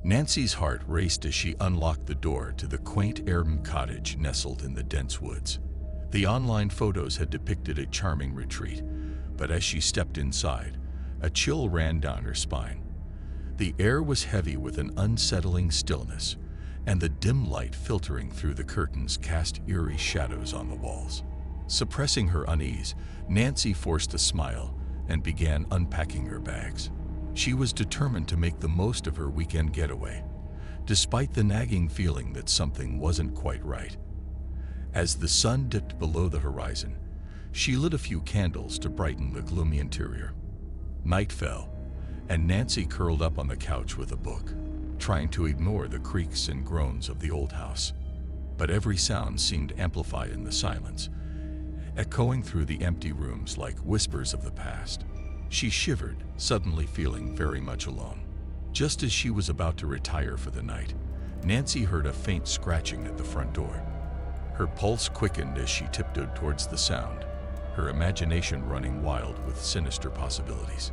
Nancy's heart raced as she unlocked the door to the quaint AIRBNB cottage nestled in the dense woods. The online photos had depicted a charming retreat, but as she stepped inside, a chill ran down her spine. The air was heavy with an unsettling stillness, and the dim light filtering through the curtains cast eerie shadows on the walls. Suppressing her unease, Nancy forced a smile and began unpacking her bags. She was determined to make the most of her weekend getaway, despite the nagging feeling that something wasn't quite right. As the sun dipped below the horizon, she lit a few candles to brighten the gloomy interior. Night fell, and Nancy curled up on the couch with a book, trying to ignore the creaks and groans of the old house. But every sound seemed amplified in the silence, echoing through the empty rooms like whispers of the past. She shivered, suddenly feeling very much alone. Just as she was about to retire for the night, Nancy heard a faint scratching at the front door. Her pulse quickened as she tiptoed towards the sound, her imagination running wild with sinister possibilities.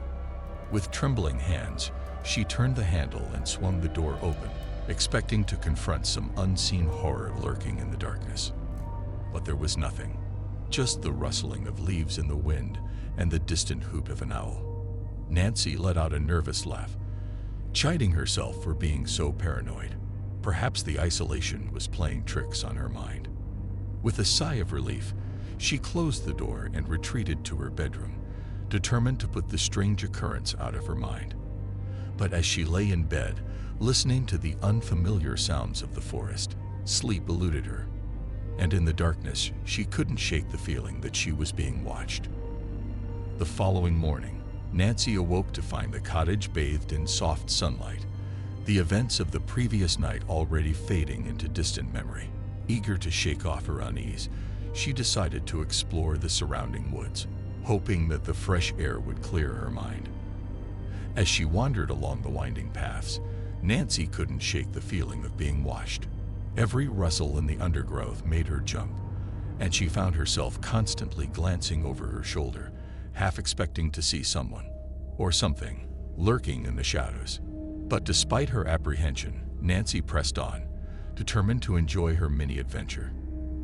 With trembling hands, she turned the handle and swung the door open, expecting to confront some unseen horror lurking in the darkness. But there was nothing, just the rustling of leaves in the wind and the distant hoot of an owl. Nancy let out a nervous laugh, chiding herself for being so paranoid. Perhaps the isolation was playing tricks on her mind. With a sigh of relief, she closed the door and retreated to her bedroom, determined to put the strange occurrence out of her mind. But as she lay in bed, listening to the unfamiliar sounds of the forest, sleep eluded her, and in the darkness, she couldn't shake the feeling that she was being watched. The following morning, Nancy awoke to find the cottage bathed in soft sunlight, the events of the previous night already fading into distant memory. Eager to shake off her unease, she decided to explore the surrounding woods, hoping that the fresh air would clear her mind. As she wandered along the winding paths, Nancy couldn't shake the feeling of being watched. Every rustle in the undergrowth made her jump, and she found herself constantly glancing over her shoulder, half expecting to see someone, or something, lurking in the shadows. But despite her apprehension, Nancy pressed on, determined to enjoy her mini-adventure.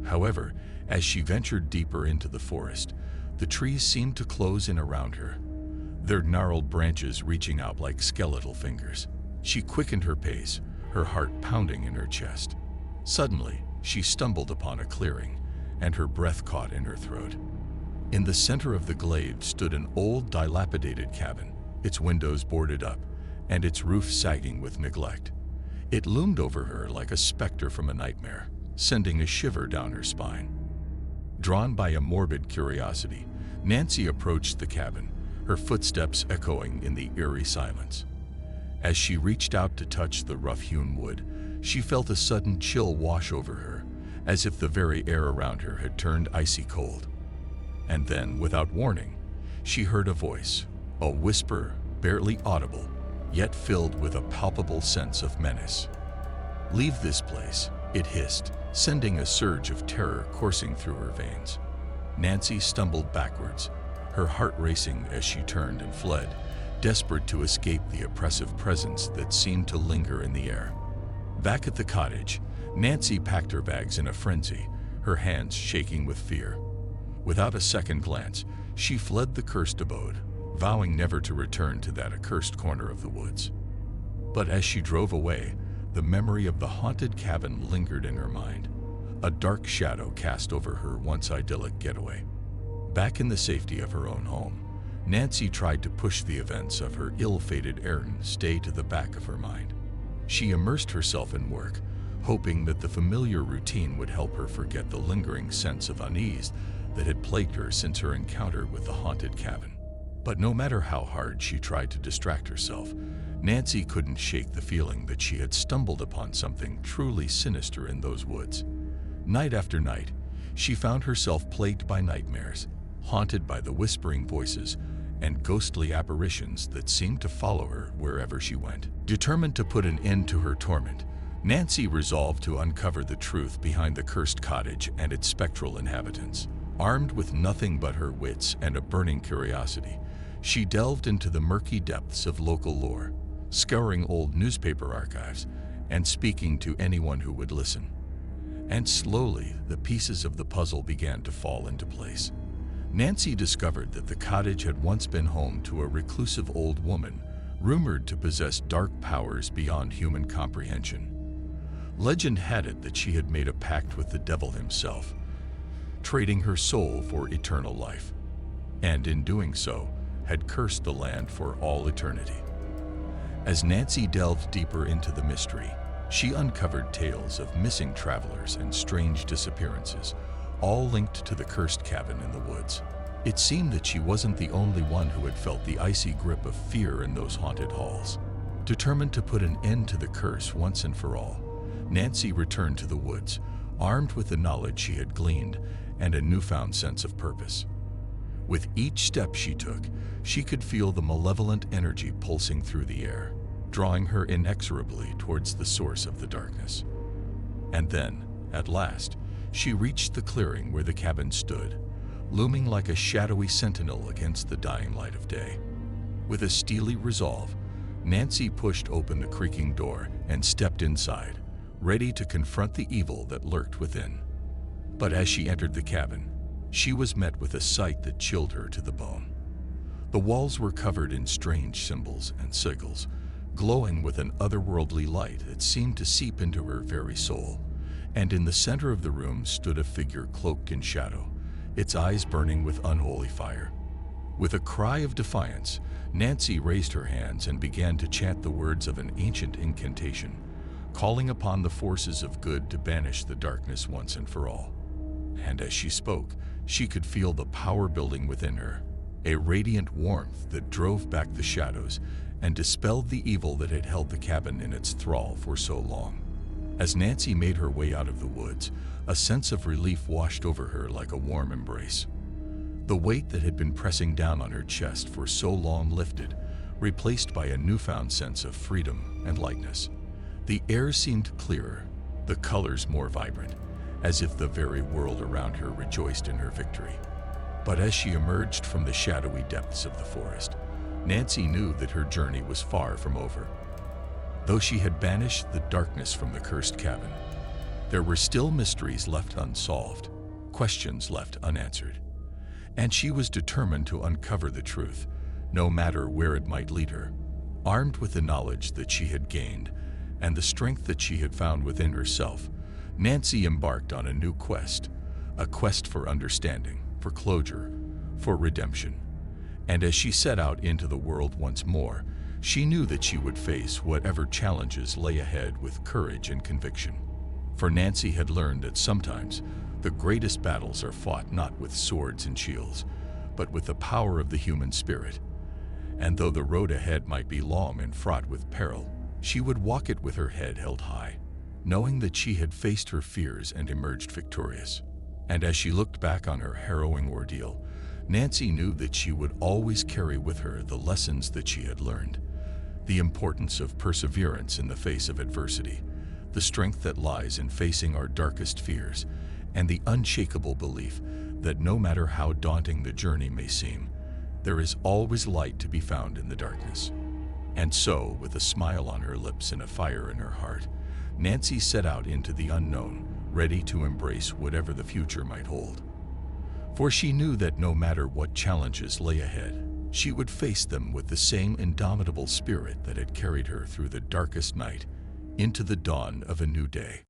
However, as she ventured deeper into the forest, the trees seemed to close in around her, their gnarled branches reaching out like skeletal fingers. She quickened her pace, her heart pounding in her chest. Suddenly, she stumbled upon a clearing, and her breath caught in her throat. In the center of the glade stood an old, dilapidated cabin, its windows boarded up, and its roof sagging with neglect. It loomed over her like a specter from a nightmare, sending a shiver down her spine. Drawn by a morbid curiosity, Nancy approached the cabin, her footsteps echoing in the eerie silence. As she reached out to touch the rough-hewn wood, she felt a sudden chill wash over her, as if the very air around her had turned icy cold. And then, without warning, she heard a voice, a whisper barely audible, yet filled with a palpable sense of menace. "Leave this place," it hissed, sending a surge of terror coursing through her veins. Nancy stumbled backwards, her heart racing as she turned and fled, desperate to escape the oppressive presence that seemed to linger in the air. Back at the cottage, Nancy packed her bags in a frenzy, her hands shaking with fear. Without a second glance, she fled the cursed abode, vowing never to return to that accursed corner of the woods. But as she drove away, the memory of the haunted cabin lingered in her mind. A dark shadow cast over her once idyllic getaway. Back in the safety of her own home, Nancy tried to push the events of her ill-fated errand stay to the back of her mind. She immersed herself in work, hoping that the familiar routine would help her forget the lingering sense of unease that had plagued her since her encounter with the haunted cabin. But no matter how hard she tried to distract herself, Nancy couldn't shake the feeling that she had stumbled upon something truly sinister in those woods. Night after night, she found herself plagued by nightmares, haunted by the whispering voices and ghostly apparitions that seemed to follow her wherever she went. Determined to put an end to her torment, Nancy resolved to uncover the truth behind the cursed cottage and its spectral inhabitants. Armed with nothing but her wits and a burning curiosity, She delved into the murky depths of local lore, scouring old newspaper archives and speaking to anyone who would listen. And slowly, the pieces of the puzzle began to fall into place. Nancy discovered that the cottage had once been home to a reclusive old woman, rumored to possess dark powers beyond human comprehension. Legend had it that she had made a pact with the devil himself, trading her soul for eternal life, and in doing so, had cursed the land for all eternity. As Nancy delved deeper into the mystery, she uncovered tales of missing travelers and strange disappearances, all linked to the cursed cabin in the woods. It seemed that she wasn't the only one who had felt the icy grip of fear in those haunted halls. Determined to put an end to the curse once and for all, Nancy returned to the woods, armed with the knowledge she had gleaned and a newfound sense of purpose. With each step she took, she could feel the malevolent energy pulsing through the air, drawing her inexorably towards the source of the darkness. And then, at last, she reached the clearing where the cabin stood, looming like a shadowy sentinel against the dying light of day. With a steely resolve, Nancy pushed open the creaking door and stepped inside, ready to confront the evil that lurked within. But as she entered the cabin, she was met with a sight that chilled her to the bone. The walls were covered in strange symbols and sigils, glowing with an otherworldly light that seemed to seep into her very soul. And in the center of the room stood a figure cloaked in shadow, its eyes burning with unholy fire. With a cry of defiance, Nancy raised her hands and began to chant the words of an ancient incantation, calling upon the forces of good to banish the darkness once and for all. And as she spoke, she could feel the power building within her, a radiant warmth that drove back the shadows and dispelled the evil that had held the cabin in its thrall for so long. As Nancy made her way out of the woods, a sense of relief washed over her like a warm embrace. The weight that had been pressing down on her chest for so long lifted, replaced by a newfound sense of freedom and lightness. The air seemed clearer, the colors more vibrant, as if the very world around her rejoiced in her victory. But as she emerged from the shadowy depths of the forest, Nancy knew that her journey was far from over. Though she had banished the darkness from the cursed cabin, there were still mysteries left unsolved, questions left unanswered. And she was determined to uncover the truth, no matter where it might lead her. Armed with the knowledge that she had gained and the strength that she had found within herself, Nancy embarked on a new quest, a quest for understanding, for closure, for redemption. And as she set out into the world once more, she knew that she would face whatever challenges lay ahead with courage and conviction. For Nancy had learned that sometimes the greatest battles are fought not with swords and shields, but with the power of the human spirit. And though the road ahead might be long and fraught with peril, she would walk it with her head held high, knowing that she had faced her fears and emerged victorious. And as she looked back on her harrowing ordeal, Nancy knew that she would always carry with her the lessons that she had learned, the importance of perseverance in the face of adversity, the strength that lies in facing our darkest fears, and the unshakable belief that no matter how daunting the journey may seem, there is always light to be found in the darkness. And so, with a smile on her lips and a fire in her heart, Nancy set out into the unknown, ready to embrace whatever the future might hold. For she knew that no matter what challenges lay ahead, she would face them with the same indomitable spirit that had carried her through the darkest night into the dawn of a new day.